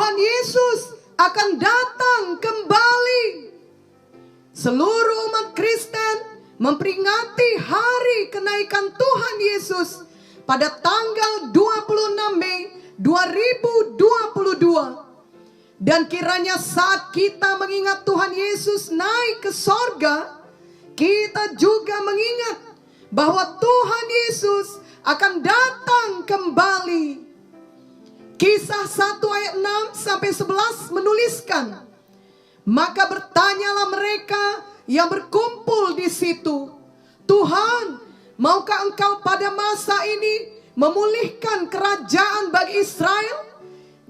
Tuhan Yesus akan datang kembali. Seluruh umat Kristen memperingati hari kenaikan Tuhan Yesus pada tanggal 26 Mei 2022. Dan kiranya saat kita mengingat Tuhan Yesus naik ke sorga, kita juga mengingat bahwa Tuhan Yesus akan datang kembali. Kisah 1 ayat 6 sampai 11 menuliskan, maka bertanyalah mereka yang berkumpul di situ, Tuhan, maukah engkau pada masa ini memulihkan kerajaan bagi Israel?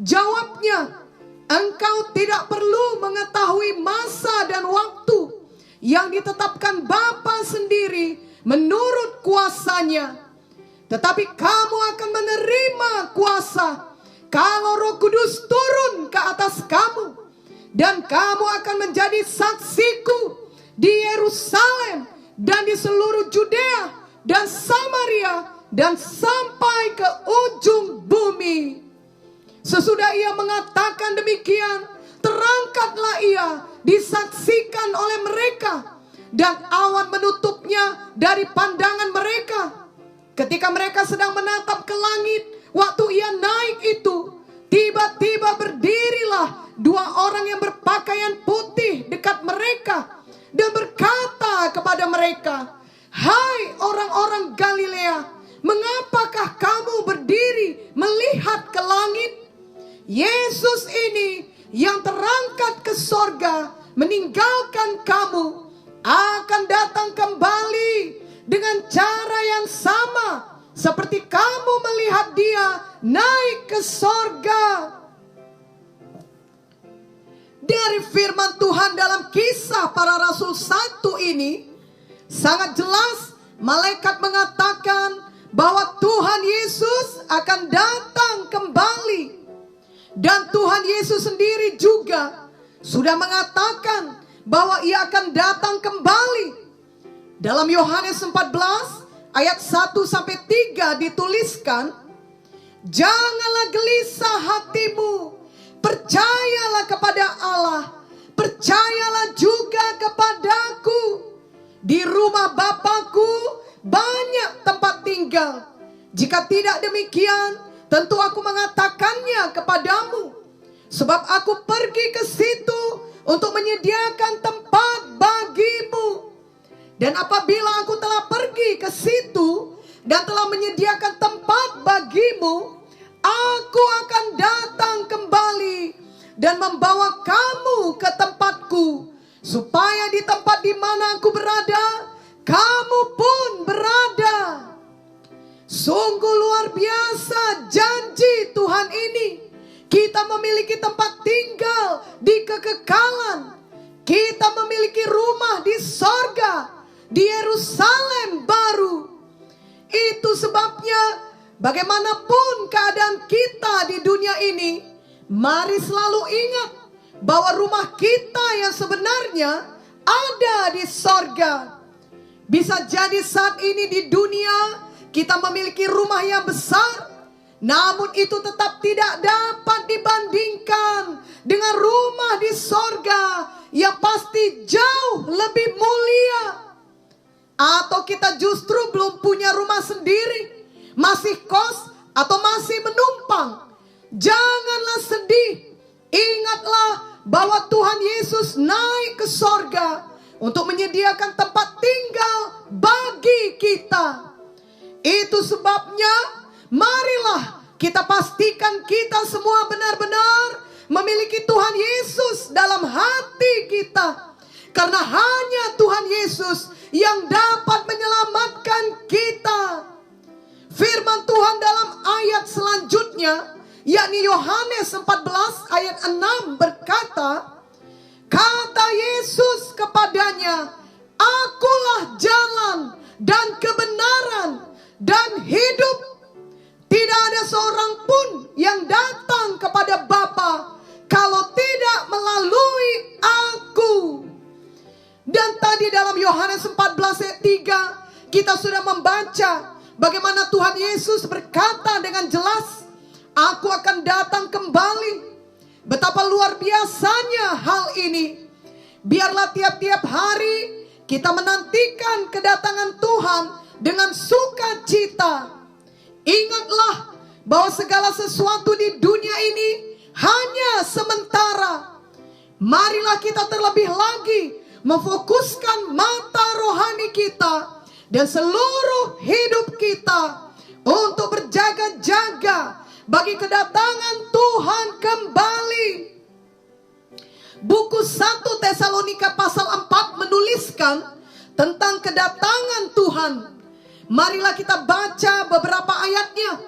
Jawabnya, engkau tidak perlu mengetahui masa dan waktu yang ditetapkan Bapa sendiri menurut kuasanya. Tetapi kamu akan menerima kuasa kalau Roh Kudus turun ke atas kamu. Dan kamu akan menjadi saksiku di Yerusalem dan di seluruh Judea dan Samaria dan sampai ke ujung bumi. Sesudah ia mengatakan demikian, terangkatlah ia, disaksikan oleh mereka, dan awan menutupnya dari pandangan mereka. Ketika mereka sedang menatap ke langit, waktu ia naik itu, tiba-tiba berdirilah dua orang yang berpakaian putih dekat mereka dan berkata kepada mereka, hai orang-orang Galilea, mengapakah kamu berdiri melihat ke langit? Yesus ini yang terangkat ke sorga meninggalkan kamu akan datang kembali dengan cara yang sama seperti kamu melihat dia naik ke sorga. Dari firman Tuhan dalam Kisah Para Rasul 1 ini sangat jelas malaikat mengatakan bahwa Tuhan Yesus akan datang kembali. Dan Tuhan Yesus sendiri juga sudah mengatakan bahwa ia akan datang kembali. Dalam Yohanes 14 ayat 1 sampai 3 dituliskan, janganlah gelisah hatimu, percayalah kepada Allah, percayalah juga kepadaku. Di rumah Bapakku banyak tempat tinggal. Jika tidak demikian, tentu aku mengatakannya kepadamu. Sebab aku pergi ke situ untuk menyediakan tempat bagimu. Dan apabila aku telah pergi ke situ dan telah menyediakan tempat bagimu, aku akan datang kembali dan membawa kamu ke tempatku, supaya di tempat di mana aku berada, kamu pun berada. Sungguh luar biasa janji Tuhan ini. Kita memiliki tempat tinggal di kekekalan. Kita memiliki rumah di sorga, di Yerusalem baru. Itu sebabnya bagaimanapun keadaan kita di dunia ini, mari selalu ingat bahwa rumah kita yang sebenarnya ada di sorga. Bisa jadi saat ini di dunia kita memiliki rumah yang besar, namun itu tetap tidak dapat dibandingkan dengan rumah di sorga yang pasti jauh lebih mulia. Atau kita justru belum punya rumah sendiri, masih kos atau masih menumpang. Janganlah sedih. Ingatlah bahwa Tuhan Yesus naik ke sorga untuk menyediakan tempat tinggal bagi kita. Itu sebabnya marilah kita pastikan kita semua benar-benar memiliki Tuhan Yesus dalam hati kita. Karena hanya Tuhan Yesus yang dapat menyelamatkan kita. Firman Tuhan dalam ayat selanjutnya, yakni Yohanes 14 ayat 6 berkata, kata Yesus kepadanya, akulah jalan dan kebenaran dan hidup. Tidak ada seorang pun yang datang kepada Bapa kalau tidak melalui aku. Dan tadi dalam Yohanes 14 ayat 3 kita sudah membaca bagaimana Tuhan Yesus berkata dengan jelas, aku akan datang kembali. Betapa luar biasanya hal ini. Biarlah tiap-tiap hari kita menantikan kedatangan Tuhan dengan sukacita. Ingatlah bahwa segala sesuatu di dunia ini hanya sementara. Marilah kita terlebih lagi memfokuskan mata rohani kita dan seluruh hidup kita untuk berjaga-jaga bagi kedatangan Tuhan kembali. Buku 1 Tesalonika pasal 4 menuliskan tentang kedatangan Tuhan. Marilah kita baca beberapa ayatnya,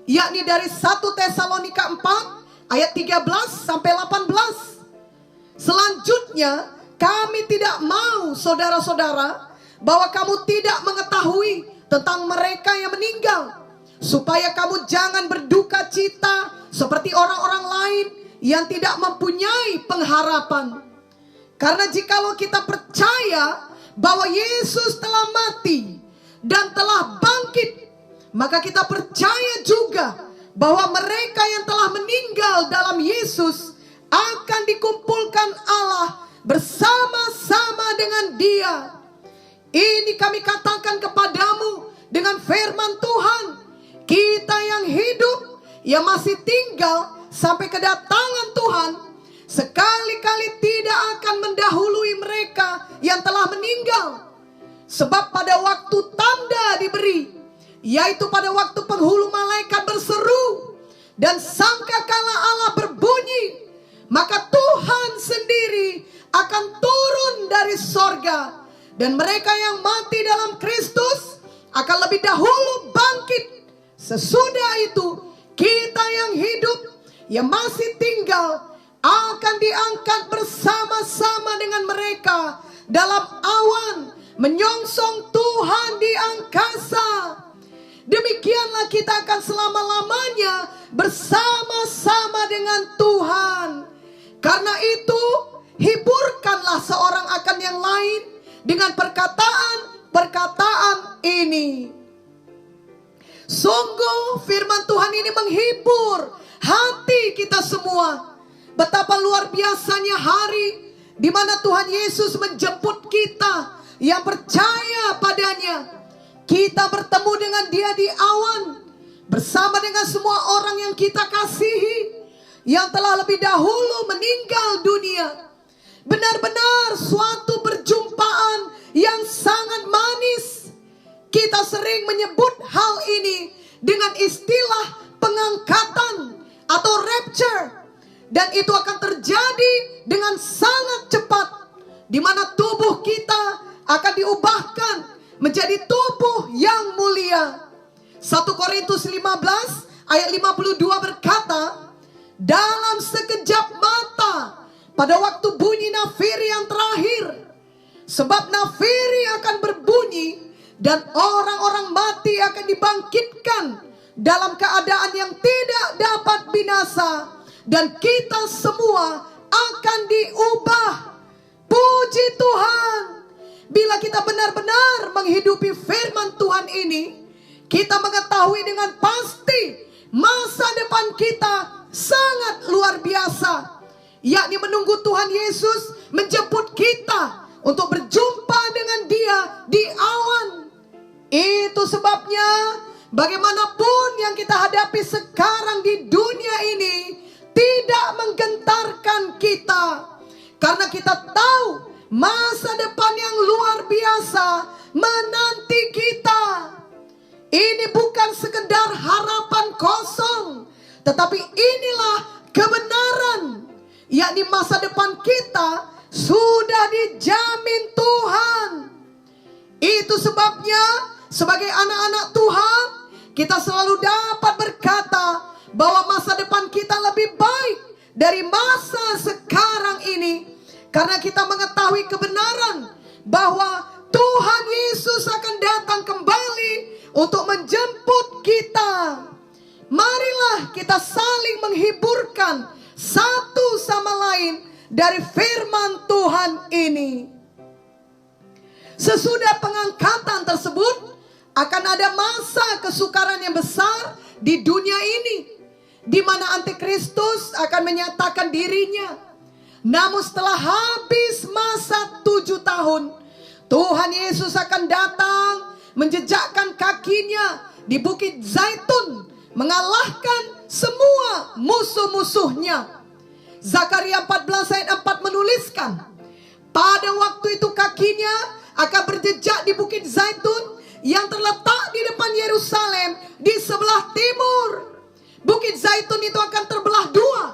yakni dari 1 Tesalonika 4 ayat 13 sampai 18. Selanjutnya, kami tidak mau saudara-saudara bahwa kamu tidak mengetahui tentang mereka yang meninggal, supaya kamu jangan berduka cita seperti orang-orang lain yang tidak mempunyai pengharapan. Karena jikalau kita percaya bahwa Yesus telah mati dan telah bangkit, maka kita percaya juga bahwa mereka yang telah meninggal dalam Yesus akan dikumpulkan Allah bersama-sama dengan Dia. Ini kami katakan kepadamu dengan firman Tuhan. Kita yang hidup, yang masih tinggal sampai kedatangan Tuhan, sekali-kali tidak akan mendahului mereka yang telah meninggal. Sebab pada waktu tanda diberi, yaitu pada waktu penghulu malaikat berseru dan sangkakala Allah berbunyi, maka Tuhan sendiri akan turun dari sorga, dan mereka yang mati dalam Kristus akan lebih dahulu bangkit. Sesudah itu kita yang hidup, yang masih tinggal, akan diangkat bersama-sama dengan mereka dalam awan menyongsong Tuhan di angkasa. Demikianlah kita akan selama-lamanya bersama-sama dengan Tuhan. Karena itu, hiburkanlah seorang akan yang lain dengan perkataan-perkataan ini. Sungguh firman Tuhan ini menghibur hati kita semua. Betapa luar biasanya hari di mana Tuhan Yesus menjemput kita yang percaya padanya. Kita bertemu dengan Dia di awan bersama dengan semua orang yang kita kasihi, yang telah lebih dahulu meninggal dunia. Benar-benar suatu perjumpaan yang sangat manis. Kita sering menyebut hal ini dengan istilah pengangkatan atau rapture. Dan itu akan terjadi dengan sangat cepat, di mana tubuh kita akan diubahkan menjadi tubuh yang mulia. 1 Korintus 15 ayat 52 berkata, dalam sekejap mata, pada waktu bunyi nafiri yang terakhir, sebab nafiri akan berbunyi dan orang-orang mati akan dibangkitkan dalam keadaan yang tidak dapat binasa, dan kita semua akan diubah. Puji Tuhan. Bila kita benar-benar menghidupi firman Tuhan ini, kita mengetahui dengan pasti masa depan kita sangat luar biasa, yakni menunggu Tuhan Yesus menjemput kita untuk berjumpa dengan Dia di awan. Itu sebabnya bagaimanapun yang kita hadapi sekarang di dunia ini tidak menggentarkan kita, karena kita tahu masa depan yang luar biasa menanti kita. Ini bukan sekedar harapan kosong, tetapi inilah kebenaran, yakni masa depan kita sudah dijamin Tuhan. Itu sebabnya sebagai anak-anak Tuhan, kita selalu dapat berkata bahwa masa depan kita lebih baik dari masa sekarang ini, karena kita mengetahui kebenaran bahwa Tuhan Yesus akan datang kembali untuk menjemput kita. Marilah kita saling menghiburkan satu sama lain dari firman Tuhan ini. Sesudah pengangkatan tersebut, akan ada masa kesukaran yang besar di dunia ini. di mana antikristus akan menyatakan dirinya. Namun setelah habis masa 7 tahun, Tuhan Yesus akan datang menjejakkan kakinya di Bukit Zaitun, mengalahkan semua musuh-musuhnya. Zakaria 14 ayat 4 menuliskan, pada waktu itu kakinya akan berjejak di Bukit Zaitun yang terletak di depan Yerusalem di sebelah timur. Bukit Zaitun itu akan terbelah dua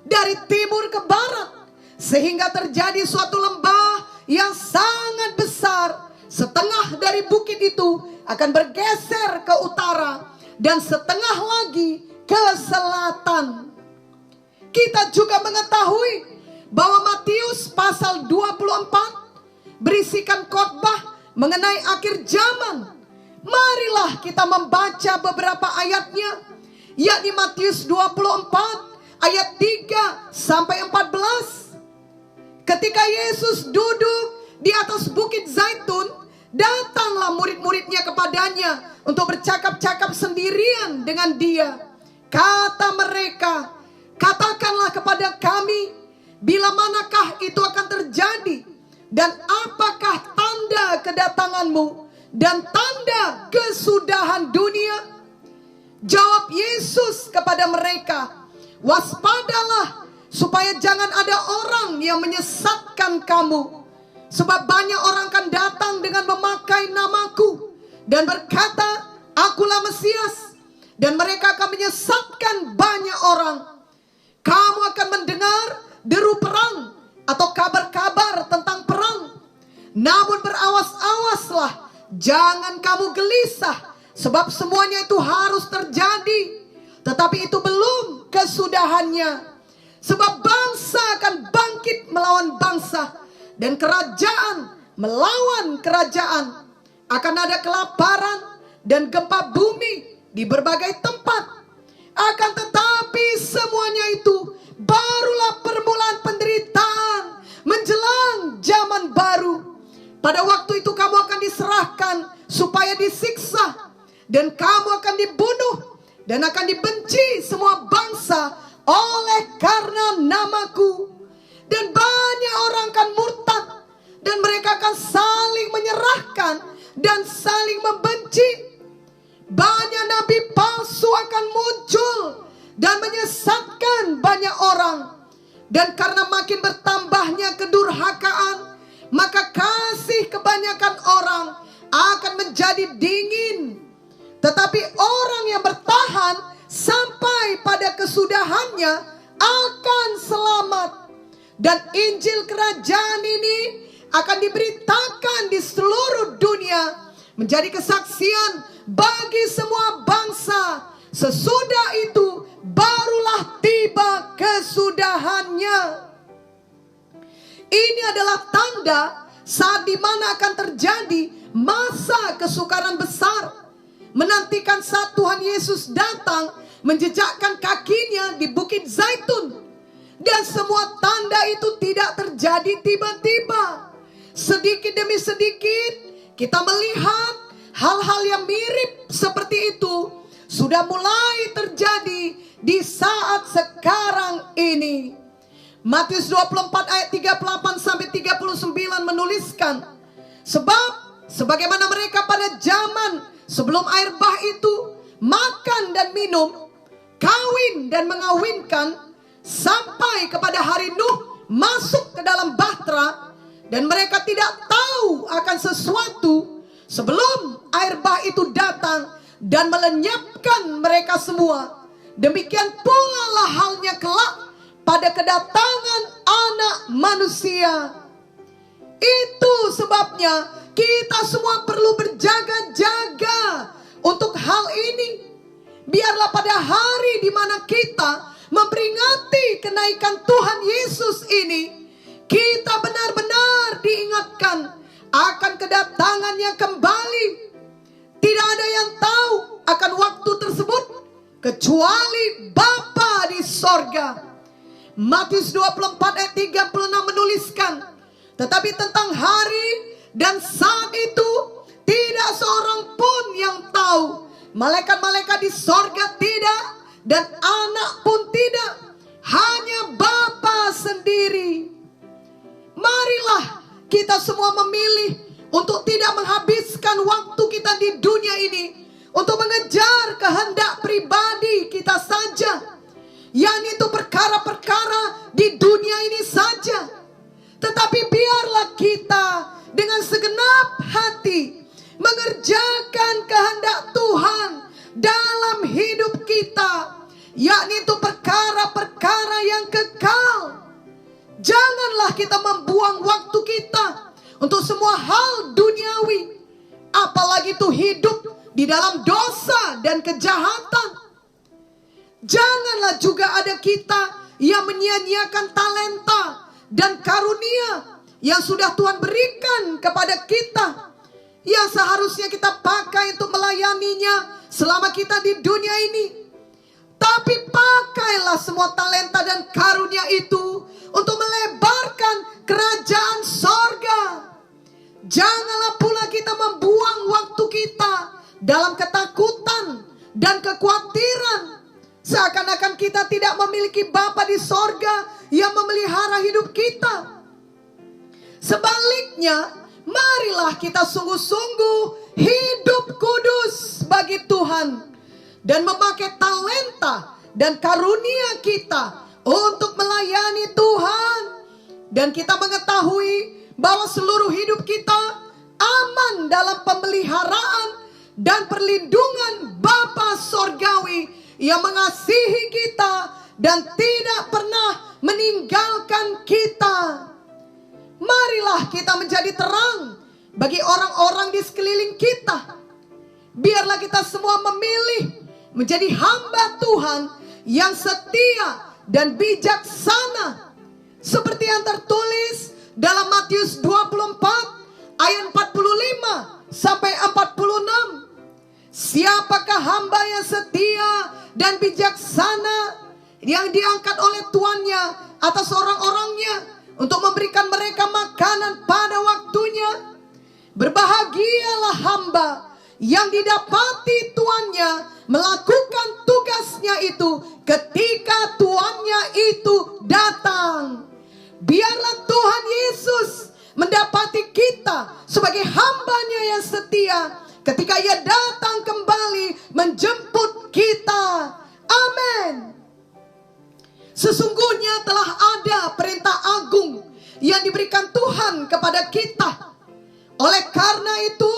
dari timur ke barat, sehingga terjadi suatu lembah yang sangat besar. Setengah dari bukit itu akan bergeser ke utara dan setengah lagi ke selatan. Kita juga mengetahui bahwa Matius pasal 24 berisikan khotbah mengenai akhir zaman. Marilah kita membaca beberapa ayatnya, yakni Matius 24 ayat 3 sampai 14. Ketika Yesus duduk di atas Bukit Zaitun, datanglah murid-muridnya kepadanya untuk bercakap-cakap sendirian dengan dia. Kata mereka, katakanlah kepada kami, bila manakah itu akan terjadi, dan apakah tanda kedatanganmu dan tanda kesudahan dunia? Jawab Yesus kepada mereka, waspadalah supaya jangan ada orang yang menyesatkan kamu. Sebab banyak orang akan datang dengan memakai namaku dan berkata, akulah Mesias, dan mereka akan menyesatkan banyak orang. Kamu akan mendengar deru perang atau kabar-kabar tentang perang. Namun berawas-awaslah, jangan kamu gelisah, sebab semuanya itu harus terjadi, tetapi itu belum kesudahannya. Sebab bangsa akan bangkit melawan bangsa, dan kerajaan melawan kerajaan. Akan ada kelaparan dan gempa bumi di berbagai tempat. Akan tetapi semuanya itu barulah permulaan penderitaan menjelang zaman baru. Pada waktu itu kamu akan diserahkan supaya disiksa, dan kamu akan dibunuh dan akan dibenci semua bangsa oleh karena namaku. Dan banyak orang akan murtad, dan mereka akan saling menyerahkan dan saling membenci. Banyak nabi palsu akan muncul dan menyesatkan banyak orang. Dan karena makin bertambahnya kedurhakaan, maka kasih kebanyakan orang akan menjadi dingin. Tetapi orang yang bertahan sampai pada kesudahannya akan selamat. Dan Injil kerajaan ini akan diberitakan di seluruh dunia, menjadi kesaksian bagi semua bangsa. Sesudah itu barulah tiba kesudahannya. Ini adalah tanda saat dimana akan terjadi masa kesukaran besar, menantikan saat Tuhan Yesus datang menjejakkan kakinya di Bukit Zaitun. Dan semua tanda itu tidak terjadi tiba-tiba. Sedikit demi sedikit kita melihat hal-hal yang mirip seperti itu sudah mulai terjadi di saat sekarang ini. Matius 24 ayat 38 sampai 39 menuliskan, sebab sebagaimana mereka pada zaman sebelum air bah itu makan dan minum, kawin dan mengawinkan, sampai kepada hari Nuh masuk ke dalam bahtera, dan mereka tidak tahu akan sesuatu sebelum air bah itu datang dan melenyapkan mereka semua. Demikian pula lah halnya kelak pada kedatangan Anak Manusia. Itu sebabnya kita semua perlu berjaga-jaga untuk hal ini. Biarlah pada hari di mana kita memperingati kenaikan Tuhan Yesus ini, kita benar-benar diingatkan akan kedatangannya kembali. Tidak ada yang tahu akan waktu tersebut kecuali Bapa di sorga. Matius 24 ayat 36 menuliskan, tetapi tentang hari dan saat itu tidak seorang pun yang tahu. Malaikat-malaikat di sorga tidak, dan anak pun tidak, hanya Bapa sendiri. Marilah kita semua memilih untuk tidak menghabiskan waktu kita di dunia ini untuk mengejar kehendak pribadi kita saja, yakni itu perkara-perkara di dunia ini saja. Tetapi biarlah kita dengan segenap hati mengerjakan kehendak Tuhan dalam hidup kita, yakni itu perkara-perkara yang kekal. Janganlah kita membuang waktu kita untuk semua hal duniawi, apalagi itu hidup di dalam dosa dan kejahatan. Janganlah juga ada kita yang menyia-nyiakan talenta dan karunia yang sudah Tuhan berikan kepada kita, yang seharusnya kita pakai untuk melayaninya selama kita di dunia ini. Tapi pakailah semua talenta dan karunia itu untuk melebarkan kerajaan sorga. Janganlah pula kita membuang waktu kita dalam ketakutan dan kekhawatiran, seakan-akan kita tidak memiliki Bapa di sorga yang memelihara hidup kita. Sebaliknya, marilah kita sungguh-sungguh hidup kudus bagi Tuhan dan memakai talenta dan karunia kita untuk melayani Tuhan. Dan kita mengetahui bahwa seluruh hidup kita aman dalam pemeliharaan dan perlindungan Bapa Sorgawi yang mengasihi kita dan tidak pernah meninggalkan kita. Marilah kita menjadi terang bagi orang-orang di sekeliling kita. Biarlah kita semua memilih menjadi hamba Tuhan yang setia dan bijaksana, seperti yang tertulis dalam Matius 24 ayat 45 sampai 46. Siapakah hamba yang setia dan bijaksana yang diangkat oleh tuannya atas orang-orangnya untuk memberikan mereka makanan pada waktunya? Berbahagialah hamba yang didapati tuannya melakukan tugasnya itu ketika tuannya itu datang. Biarlah Tuhan Yesus mendapati kita sebagai hamba-Nya yang setia ketika Ia datang kembali menjemput kita. Amin. Sesungguhnya telah ada perintah agung yang diberikan Tuhan kepada kita. Oleh karena itu,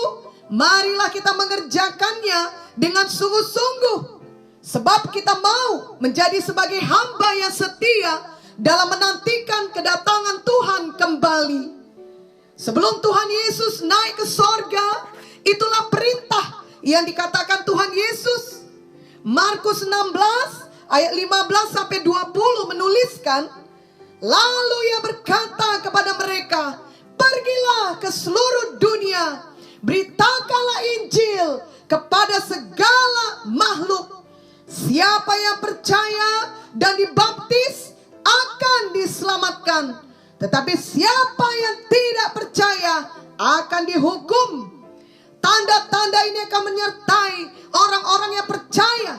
marilah kita mengerjakannya dengan sungguh-sungguh, sebab kita mau menjadi sebagai hamba yang setia dalam menantikan kedatangan Tuhan kembali. Sebelum Tuhan Yesus naik ke sorga, itulah perintah yang dikatakan Tuhan Yesus. Markus 16 ayat 15 sampai 20 menuliskan, lalu Ia berkata kepada mereka, pergilah ke seluruh dunia, beritakanlah Injil kepada segala makhluk. Siapa yang percaya dan dibaptis akan diselamatkan, tetapi siapa yang tidak percaya akan dihukum. Tanda-tanda ini akan menyertai orang-orang yang percaya.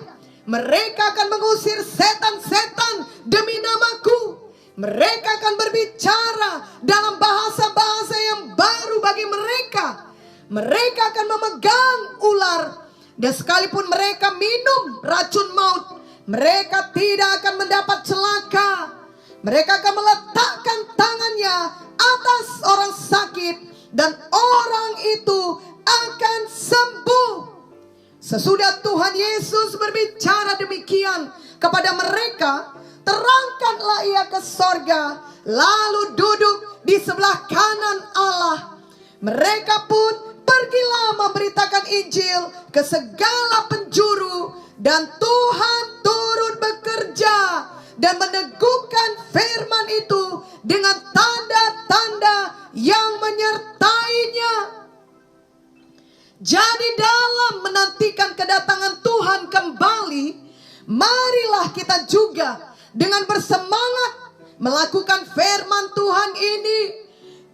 Mereka akan mengusir setan-setan demi namaku. Mereka akan berbicara dalam bahasa-bahasa yang baru bagi mereka. Mereka akan memegang ular, dan sekalipun mereka minum racun maut, mereka tidak akan mendapat celaka. Mereka akan meletakkan tangannya atas orang sakit, dan orang itu akan sembuh. Sesudah Tuhan Yesus berbicara demikian kepada mereka, terangkanlah Ia ke sorga, lalu duduk di sebelah kanan Allah. Mereka pun pergilah memberitakan Injil ke segala penjuru, dan Tuhan turut bekerja dan meneguhkan firman itu dengan tanda-tanda yang menyertainya. Jadi dalam menantikan kedatangan Tuhan kembali, marilah kita juga dengan bersemangat melakukan firman Tuhan ini,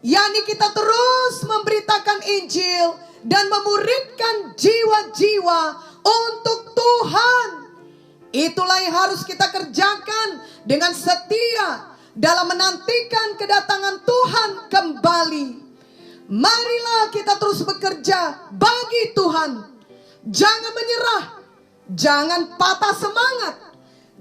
yakni kita terus memberitakan Injil dan memuridkan jiwa-jiwa untuk Tuhan. Itulah yang harus kita kerjakan dengan setia dalam menantikan kedatangan Tuhan kembali. Marilah kita terus bekerja bagi Tuhan. Jangan menyerah, jangan patah semangat,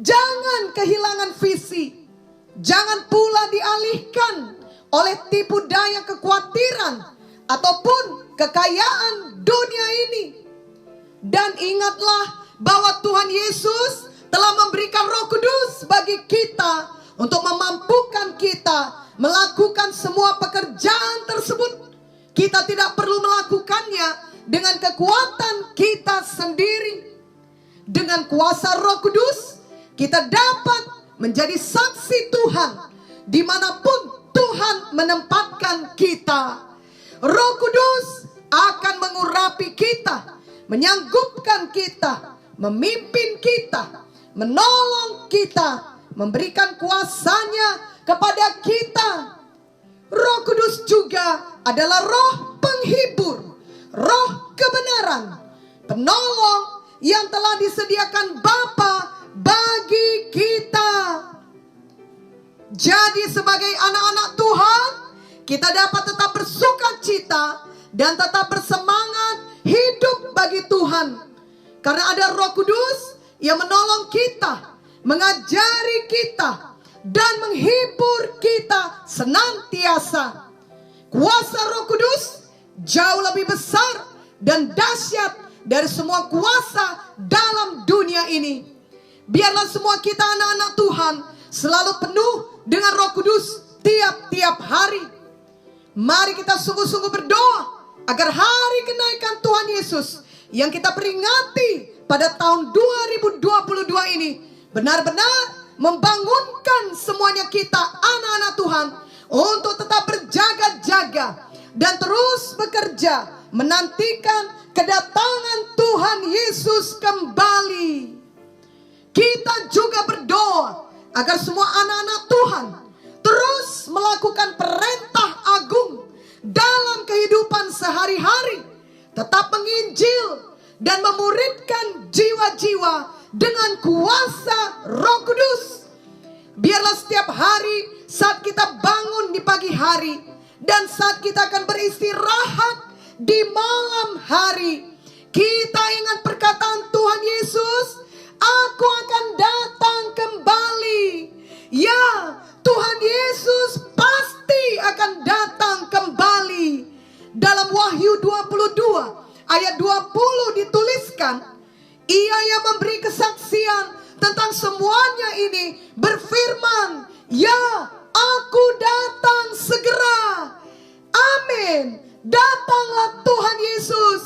jangan kehilangan visi, jangan pula dialihkan oleh tipu daya kekhawatiran ataupun kekayaan dunia ini. Dan ingatlah bahwa Tuhan Yesus telah memberikan Roh Kudus bagi kita untuk memampukan kita melakukan semua pekerjaan tersebut. Kita tidak perlu melakukannya dengan kekuatan kita sendiri. Dengan kuasa Roh Kudus, kita dapat menjadi saksi Tuhan dimanapun Tuhan menempatkan kita. Roh Kudus akan mengurapi kita, menyanggupkan kita, memimpin kita, menolong kita, memberikan kuasanya kepada kita. Roh Kudus juga adalah roh penghibur, roh kebenaran, penolong yang telah disediakan Bapa bagi kita. Jadi sebagai anak-anak Tuhan, kita dapat tetap bersuka cita dan tetap bersemangat hidup bagi Tuhan. Karena ada Roh Kudus yang menolong kita, mengajari kita, dan menghibur kita senantiasa. Kuasa Roh Kudus jauh lebih besar dan dahsyat dari semua kuasa dalam dunia ini. Biarlah semua kita anak-anak Tuhan selalu penuh dengan Roh Kudus tiap-tiap hari. Mari kita sungguh-sungguh berdoa agar hari kenaikan Tuhan Yesus yang kita peringati pada tahun 2022 ini benar-benar membangunkan semuanya kita anak-anak Tuhan untuk tetap berjaga-jaga dan terus bekerja menantikan kedatangan Tuhan Yesus kembali. Kita juga berdoa agar semua anak-anak Tuhan terus melakukan perintah agung dalam kehidupan sehari-hari, tetap menginjil dan memuridkan jiwa-jiwa dengan kuasa Roh Kudus. Biarlah setiap hari saat kita bangun di pagi hari dan saat kita akan beristirahat di malam hari, kita ingat perkataan Tuhan Yesus, "Aku akan datang kembali." Ya, Tuhan Yesus pasti akan datang kembali. Dalam Wahyu 22 ayat 20 dituliskan, Ia yang memberi kesaksian tentang semuanya ini berfirman, "Ya, aku datang segera." Amin. Datanglah Tuhan Yesus.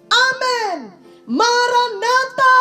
Amin. Maranatha.